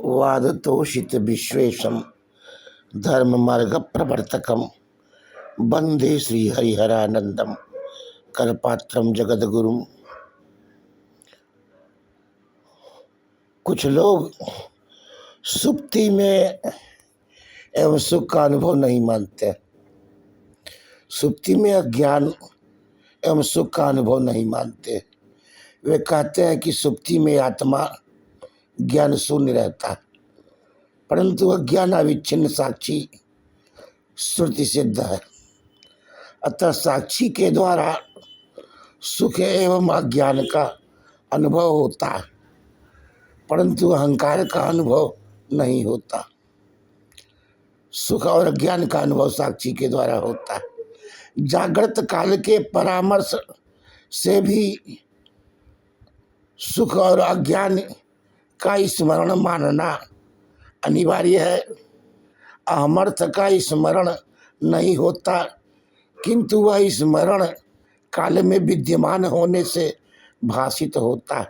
वादतोषित विश्वेशम धर्म मार्ग प्रवर्तकम वंदे श्री हरिहरानंदम करपात्रम जगद्गुरुम। कुछ लोग सुप्ति में एवं सुख का अनुभव नहीं मानते। सुप्ति में अज्ञान एवं सुख का अनुभव नहीं मानते। वे कहते हैं कि सुप्ति में आत्मा ज्ञान शून्य रहता, परंतु अज्ञान अविच्छिन्न साक्षी श्रुति सिद्ध है। अतः साक्षी के द्वारा सुख एवं अज्ञान का अनुभव होता है, परंतु अहंकार का अनुभव नहीं होता। सुख और अज्ञान का अनुभव साक्षी के द्वारा होता है। जागृत काल के परामर्श से भी सुख और अज्ञान का स्मरण मानना अनिवार्य है। अहमर्थ का स्मरण नहीं होता, किंतु वह स्मरण काल में विद्यमान होने से भाषित होता है।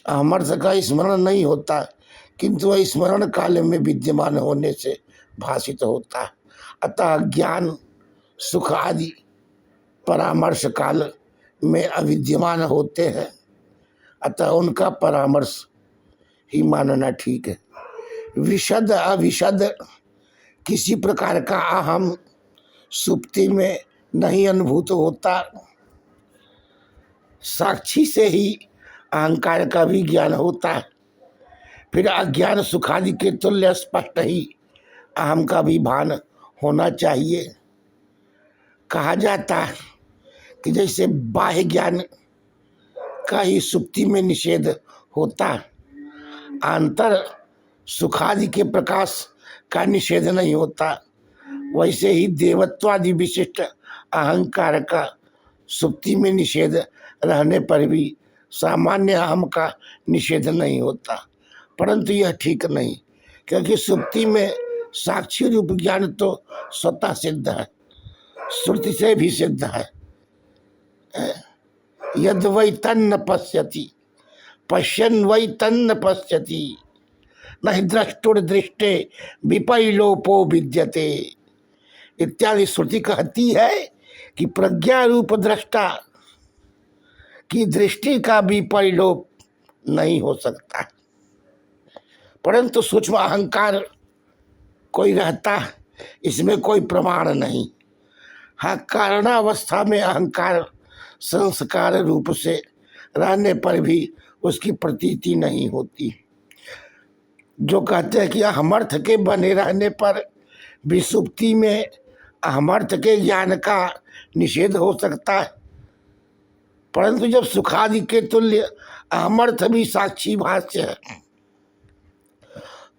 अहमर्थ का स्मरण नहीं होता, किंतु वह स्मरण काल में विद्यमान होने से भाषित होता है। अतः ज्ञान सुख आदि परामर्श काल में अविद्यमान होते हैं, अतः उनका परामर्श ही मानना ठीक है। विशद अविशद किसी प्रकार का अहम सुप्ति में नहीं अनुभूत होता। साक्षी से ही अहंकार का भी ज्ञान होता है। फिर अज्ञान सुखादि के तुल्य स्पष्ट ही अहम का भी भान होना चाहिए। कहा जाता है कि जैसे बाह्य ज्ञान का ही सुप्ति में निषेध होता, आंतर सुखादि के प्रकाश का निषेध नहीं होता, वैसे ही देवत्वादि विशिष्ट अहंकार का सुप्ति में निषेध रहने पर भी सामान्य अहम का निषेध नहीं होता। परंतु यह ठीक नहीं, क्योंकि सुप्ति में साक्षी रूप ज्ञान तो स्वतः सिद्ध है, श्रुति से भी सिद्ध है। यद वै तन्न पश्यति पश्यन् वै तन्न पश्यति न हि द्रष्टुर्दृष्टे विपैलोपो विद्यते इत्यादि श्रुति कहती है कि प्रज्ञा रूप दृष्टा की दृष्टि का भी परिलोप नहीं हो सकता, परंतु सूक्ष्म अहंकार कोई रहता, इसमें कोई प्रमाण नहीं। हाँ, कारणावस्था में अहंकार संस्कार रूप से रहने पर भी उसकी प्रतीति नहीं होती। जो कहते हैं कि अहमर्थ के बने रहने पर भी सुप्ति में अहमर्थ के ज्ञान का निषेध हो सकता है, परंतु जब सुखादि के तुल्य अहमर्थ भी साक्षी भाष्य है,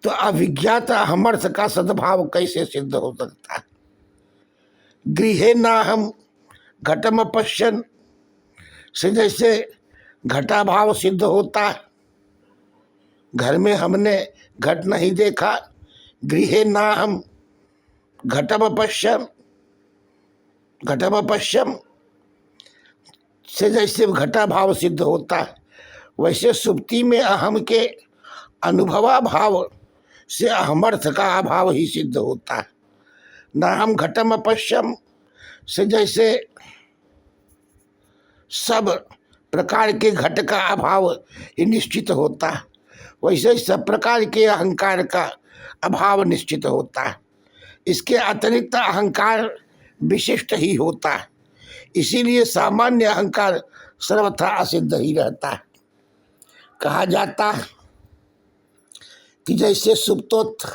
तो अविज्ञात अहमर्थ का सद्भाव कैसे सिद्ध हो सकता है। गृहे नाहम घटम पश्यन् से जैसे घटाभाव सिद्ध होता है, घर में हमने घट नहीं देखा। गृहे नाहम घटम पश्यन् से जैसे घटाभाव सिद्ध होता है, वैसे सुप्ति में अहम के अनुभवा भाव से अहमर्थ का अभाव ही सिद्ध होता है। नाहम घटम पश्यम से जैसे सब प्रकार के घट का अभाव ही निश्चित होता है, वैसे सब प्रकार के अहंकार का अभाव निश्चित होता है। इसके अतिरिक्त अहंकार विशिष्ट ही होता है, इसीलिए सामान्य अहंकार सर्वथा असिद्ध ही रहता है। कहा जाता है कि जैसे सुप्तोत्थ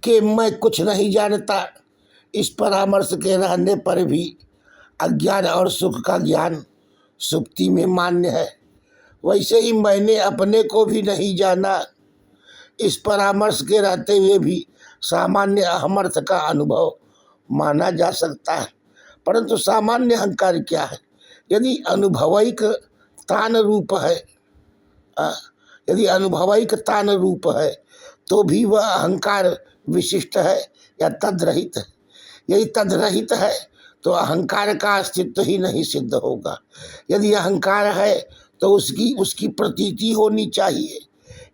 के मैं कुछ नहीं जानता इस परामर्श के रहने पर भी अज्ञान और सुख का ज्ञान सुप्ति में मान्य है, वैसे ही मैंने अपने को भी नहीं जाना इस परामर्श के रहते हुए भी सामान्य अहमर्थ का अनुभव माना जा सकता है। परंतु सामान्य अहंकार क्या है? यदि अनुभवैक तान रूप है, यदि अनुभवैक तान रूप है तो भी वह अहंकार विशिष्ट है या तद्रहित है। यदि तद्रहित है तो अहंकार का अस्तित्व ही नहीं सिद्ध होगा। यदि अहंकार है तो उसकी उसकी प्रतीति होनी चाहिए।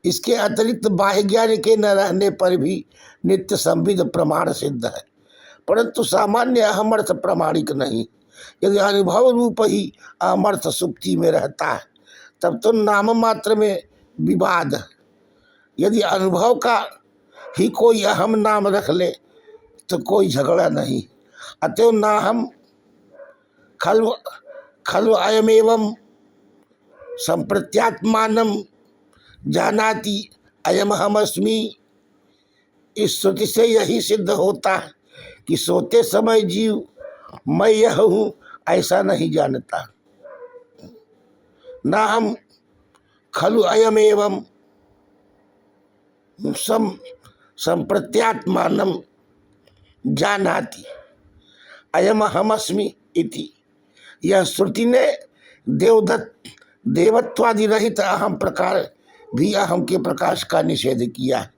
इसके अतिरिक्त बाह्य ज्ञान के न रहने पर भी नित्य संविद प्रमाण सिद्ध है, परंतु सामान्य अहमर्थ प्रमाणिक नहीं। यदि अनुभव रूप ही अहमर्थ सुप्ति में रहता है तब तो नाम मात्र में विवाद है। यदि अनुभव का ही कोई अहम नाम रख ले तो कोई झगड़ा नहीं। अतएव ना हम खल्व खल्व अयमेवं संप्रत्यात्मानं जानाति अयम हमस्मि, इस श्रुति से यही सिद्ध होता है कि सोते समय जीव मैं यह हूँ ऐसा नहीं जानता। ना हम खलु अयमेवं संप्रत्यात्मानं जानाति अयम हमस्मि इति। यह श्रुति ने देवत्वादि रहित अहम प्रकार भी अहम के प्रकाश का निषेध किया।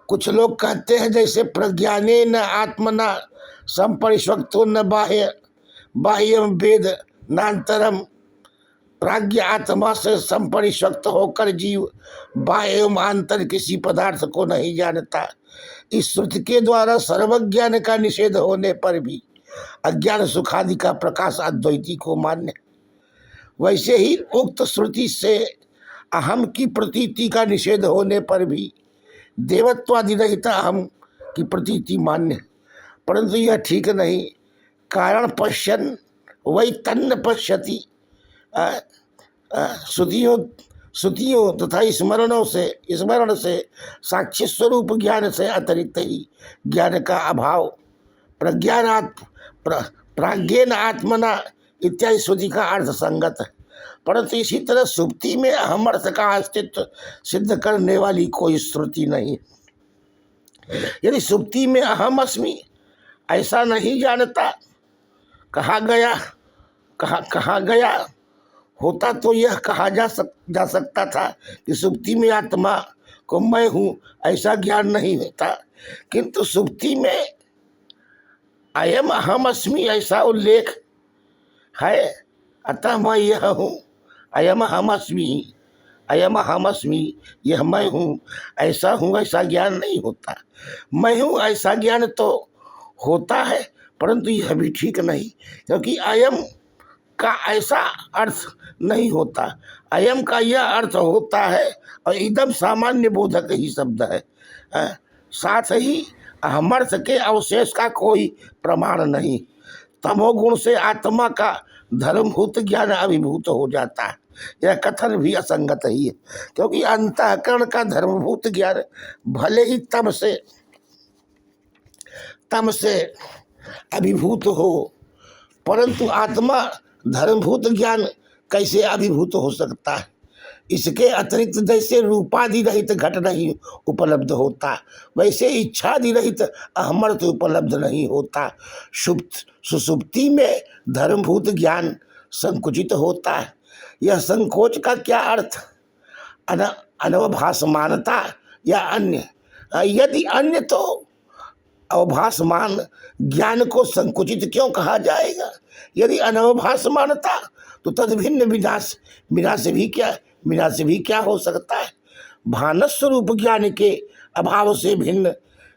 कुछ लोग कहते हैं जैसे प्रज्ञाने न आत्मना संपरिष्वक्तो न बाह्यम वेद नान्तरम, प्राज्ञ आत्मा से संपरिष्वक्त होकर जीव बाह्य एवं आंतर किसी पदार्थ को नहीं जानता। इस श्रुति के द्वारा सर्वज्ञान का निषेध होने पर भी अज्ञान सुखादि का प्रकाश अद्वैती को मान्य। वैसे ही उक्त श्रुति से अहम की प्रतीति का निषेध होने पर भी देवत्वादि रहित अहम की प्रतीति मान्य, परंतु यह ठीक नहीं। कारण पश्यन वही तन्न पश्यति। श्रुतियों तथा स्मरण से साक्षी स्वरूप ज्ञान से अतिरिक्त ही ज्ञान का अभाव प्राज्ञेन आत्मना इत्यादि श्रुति का अर्थ संगत है। परंतु इसी तरह सुप्ति में अहम अर्थ का अस्तित्व सिद्ध करने वाली कोई श्रुति नहीं। यदि सुप्ति में अहम अस्मि ऐसा नहीं जानता कहा गया होता तो यह कहा जा सकता था कि सुप्ति में आत्मा को मैं हूँ ऐसा ज्ञान नहीं होता, किंतु सुप्ति में अयम अहम अस्मि ऐसा उल्लेख है, अतः मैं यह हूँ। अयम अहम अस्मि यह मैं हूँ ऐसा ज्ञान नहीं होता। मैं हूँ ऐसा ज्ञान तो होता है, परंतु यह भी ठीक नहीं, क्योंकि अयम का ऐसा अर्थ नहीं होता। अयम का यह अर्थ होता है और इदम सामान्य बोधक ही शब्द है। साथ ही अहमर्थ के अवशेष का कोई प्रमाण नहीं। तमोगुण से आत्मा का धर्मभूत ज्ञान अभिभूत हो जाता है। यह कथन भी असंगत ही है, क्योंकि अंतःकरण का धर्मभूत ज्ञान भले ही तम से अभिभूत हो, परंतु आत्मा धर्मभूत ज्ञान कैसे अभिभूत हो सकता है। इसके अतिरिक्त जैसे रूपादि रहित घट नहीं उपलब्ध होता, वैसे इच्छादि रहित अहमर्थ उपलब्ध नहीं होता। सुसुप्ति में धर्मभूत ज्ञान संकुचित होता है। यह संकोच का क्या अर्थ? अनवभासमानता या अन्य? यदि अन्य तो अवभासमान ज्ञान को संकुचित क्यों कहा जाएगा? यदि अनवभासमानता तो तद भिन्न विनाश भी क्या हो सकता है? भानस स्वरूप ज्ञान के अभाव से भिन्न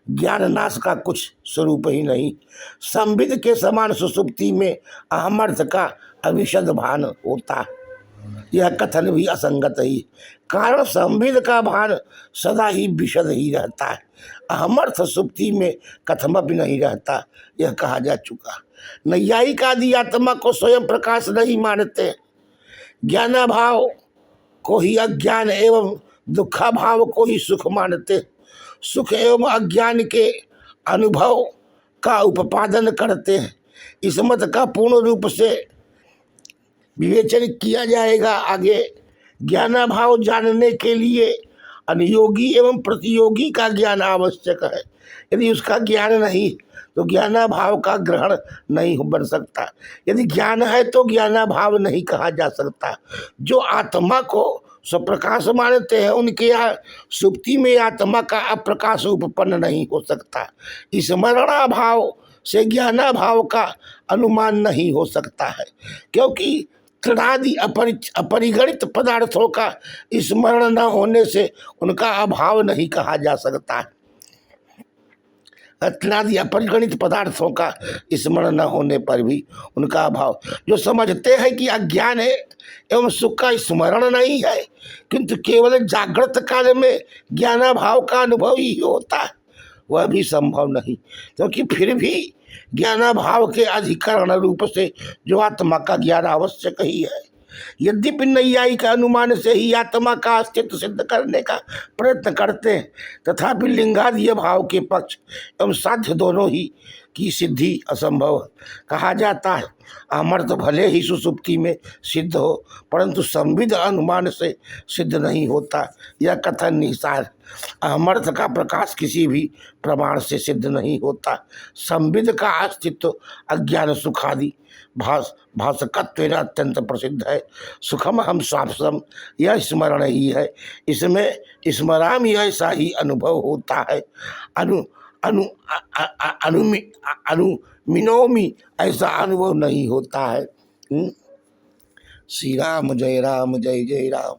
ज्ञान नाश का कुछ स्वरूप ही नहीं। संविद के समान सुसुप्ति में अहमर्थ का अविशद भान होता है। यह कथन भी असंगत ही, कारण संविद का भान सदा ही विशद ही रहता है। अहमर्थ सुप्ति में कथमपि नहीं रहता, यह कहा जा चुका। नैयायिक आदि आत्मा को स्वयं प्रकाश नहीं मानते, ज्ञानाभाव को ही अज्ञान एवं दुखाभाव को ही सुख मानते। सुख एवं अज्ञान के अनुभव का उपादन करते हैं। इस मत का पूर्ण रूप से विवेचन किया जाएगा आगे। ज्ञानाभाव जानने के लिए अनुयोगी एवं प्रतियोगी का ज्ञान आवश्यक है। यदि उसका ज्ञान नहीं तो ज्ञानाभाव का ग्रहण नहीं बन सकता। यदि ज्ञान है तो ज्ञानाभाव नहीं कहा जा सकता। जो आत्मा को स्वप्रकाश मानते हैं उनके यहाँ सुप्ति में आत्मा का अप्रकाश उपपन्न नहीं हो सकता। स्मरणाभाव से ज्ञानाभाव का अनुमान नहीं हो सकता है, क्योंकि अतनादि अपरिगणित पदार्थों का स्मरण न होने से उनका अभाव नहीं कहा जा सकता है। अतनादि अपरिगणित पदार्थों का स्मरण न होने पर भी उनका अभाव। जो समझते हैं कि अज्ञान है एवं सुख का स्मरण नहीं है, किंतु केवल जागृत काल में ज्ञानाभाव का अनुभव ही होता है, वह भी संभव नहीं, क्योंकि फिर भी ज्ञानाभाव के अधिकरण रूप से जो आत्मा का ज्ञान आवश्यक ही है। यद्यपि नैयायिक का अनुमान से ही आत्मा का अस्तित्व सिद्ध करने का प्रयत्न करते हैं, तथापि लिंगादीय भाव के पक्ष एवं साध्य दोनों ही की सिद्धि असंभव कहा जाता है। अमर्थ भले ही सुसुप्ति में सिद्ध हो, परंतु संविद अनुमान से सिद्ध नहीं होता। यह कथन निसार। अमर्थ का प्रकाश किसी भी प्रमाण से सिद्ध नहीं होता। संविद का अस्तित्व अज्ञान सुखादि भाषकत्व अत्यंत प्रसिद्ध है। सुखम हम स्वापसम, यह स्मरण ही है, इसमें स्मरामी ऐसा ही अनुभव होता है। अनु अनु अनुमि अनुमिनोमी ऐसा अनुभव नहीं होता है। श्री राम जय जय राम।